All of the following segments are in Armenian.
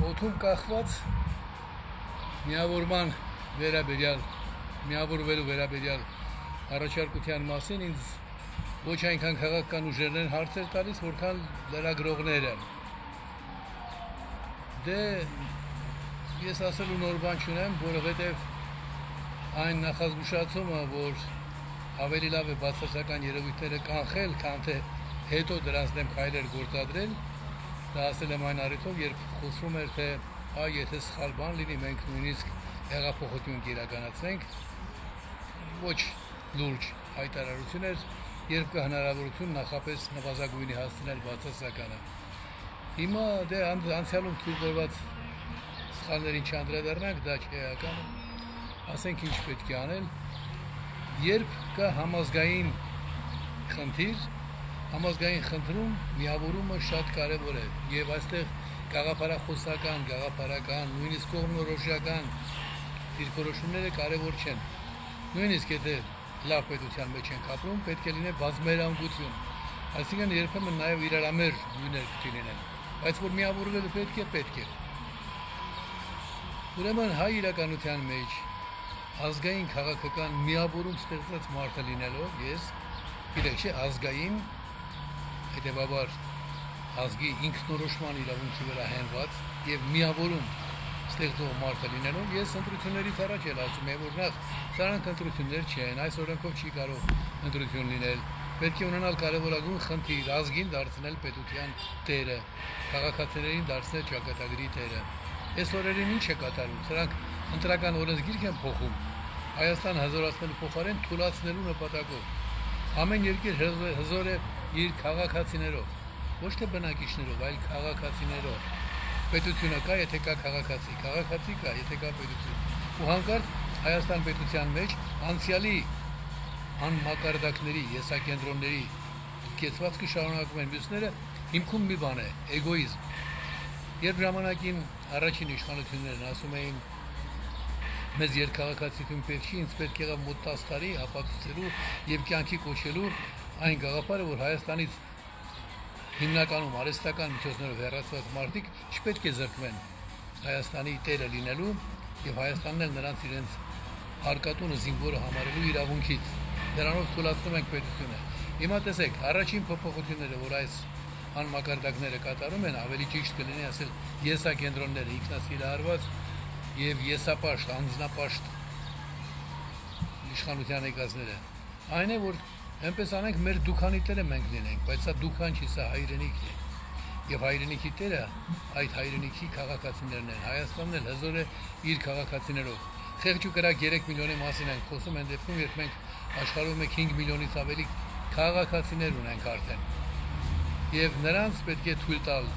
օդում կախված միավորման վերաբերյալ, միավորվելու վերաբերյալ առաջարկության մասին ինձ ոչ այնքան քաղաքական ուժերն են հարցեր տալիս, որքան լրագրողները։ Դե ես ասելու նոր բան չունեմ, որովհետև այն նախազգուշացումը, որ ավելի լավ է բացասական երևույթները կանխել, քան թե հետո դրանց դեմ քայլեր գործադրել, դա ասել եմ այն առիթով, երբ խոսվում էր, թե եթե սխալ բան լինի, մենք նույնիսկ հեղափոխություն կիրականացնենք, ոչ լուրջ հայտարարություն էր, երբ կա հնարավորություն նախապես նվազագույնի հասցնել բացասականը։ Հիմա դե անցյալում թույլ տված սխալներին չանդրադառնանք, դա չէ էականը, ասենք ինչ պետք է անել, երբ կա համազգային խնդիր, համազգային խնդրում միավորումը շատ կարևոր է եւ այստեղ գաղափարախոսական, գաղափարական, նույնիսկ կողմնորոշական դիրքորոշումները կարևոր չեն։ Նույնիսկ եթե լավ պետության մեջ ենք ապրում, պետք է լինի բազմերանգություն, այսինքն երբեմն նաեւ իրարամեր նույններ պետք լինեն, բայց որ միավորվելը պետք է։ Ուրեմն հայ իրականության մեջ ազգային քաղաքական միավորում ստեղծած մարդը լինելով, ես գիտեք չէ, ազգային, հետևաբար ազգի ինքնորոշման իրավունքի վրա հենված եւ միավորում ստեղծող մարդը լինելով, ես ընտրություններից առաջ էլ ասում եմ, որ նախ սրանք ընտրություններ չեն, այս օրենքով չի կարող ընտրություն լինել, պետք է ունենալ կարևորագույն խնդիր, ազգին դարձնել պետության տերը, քաղաքացիներին դարձնել ճակատագրի տերը։ Այս օրերին ինչ է կատարում, սրանք ընտրական օրենսգիրք են փոխում, Հայաստան հզորացնելու փոխարեն թուլացնելու նպատակով։ Ամեն երկիր հզոր է իր քաղաքացիներով, ոչ թե բնակիչներով, այլ քաղաքացիներով։ Պետությունը կա, եթե կա քաղաքացի, քաղաքացի կա, եթե կա պետություն։ Ու հանկարծ Հայաստան պետության մեջ անցյալի անմակարդակների, եսակենտրոնների կեցվածքը շարունակում են, մյուսները հիմքում մի բան է, էգոիզմ։ Երբ ժամանակին առաջին իշխանություններն ասում էին մեզ երկքաղաքացիություն պետք չի, ինձ պետք եղավ մոտ 10 տարի ապացուցելու եւ կյանքի կոչելու այն գաղափարը, որ Հայաստանից հիմնականում արհեստական միջոցներով հեռացված մարդիկ չպետք է զրկվեն Հայաստանի տերը լինելու եւ Հայաստանն էլ նրանց իրենց հարկատունը զինվորը համարելու իրավունքից։ Դրանով թույլատնում ենք պետությունը։ Հիմա տեսեք, առաջին փոփոխությունները, որ այս անմակարդակները կատարում են, ավելի ճիշտ կլինի ասել եսակենտրոնները ինքնասիրահարված եւ եսապաշտ, անձնապաշտ իշխանության եկածները։ Այն է, որ այնպես անենք մեր դուքանի տերը մենք լինենք, բայց սա դուքան չի, սա հայրենիքն է։ Եվ հայրենիքի տերը այդ հայրենիքի քաղաքացիներն են։ Հայաստանն էլ հզոր է իր քաղաքացիներով։ Խեղճ ու կրակ 3 միլիոնի մասին ենք խոսում այն դեպքում, երբ մենք աշխարհում 5 միլիոնից ավելի քաղաքացիներ ունենք արդեն։ Եվ նրանց պետք է թույլ տալ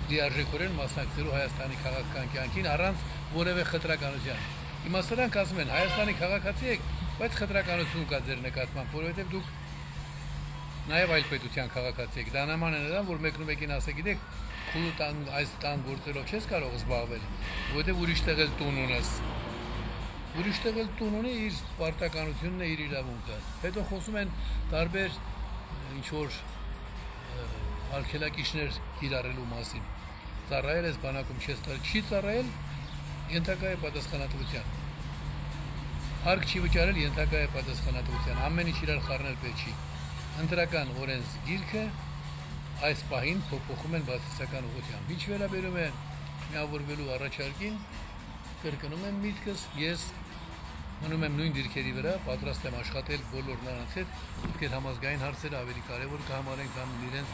լիարժեքորեն մասնակցելու Հայաստանի քաղաքական կյանքին առանց որևէ խտրականության։ Հիմա սրանք ասում են Հայաստանի քաղաքացի եք, բայց խտրականություն կա ձեր նկատմամբ, որովհետև դուք նաև այլ պետության քաղաքացի եք։ Դա նման է նրան, որ մեկին ասեք, գիտեք, քու տան այս տան գործերով չես կարող զբաղվել, որովհետև ուրիշ տեղ էլ տուն ունես։ Ուրիշ տեղ էլ տուն ունի, իր պարտականությունն է, իր իրավունքը։ Հետո խոսում են տարբեր ինչ որ արգելակիչներ կիրառելու մասին։ Ծառայել ես բանակում չես տալ, չի ծառայել, ենթակա է պատասխանատվության։ Հարկ չի վճարել, ենթակա է պատասխանատվության։ Ամեն ինչ իրար խառնել պետք չի։ Ընտրական օրենսգիրքը այս պահին փոփոխում են բացասական ուղղությամբ։ Ինչ վերաբերում է միավորվելու առաջարկին, կրկնում եմ միտքս, ես մնում եմ նույն դիրքերի վրա, պատրաստ եմ աշխատել բոլոր նրանց հետ, ովքեր համազգային հարցերը ավելի կարևոր կհամարեն, քան իրենց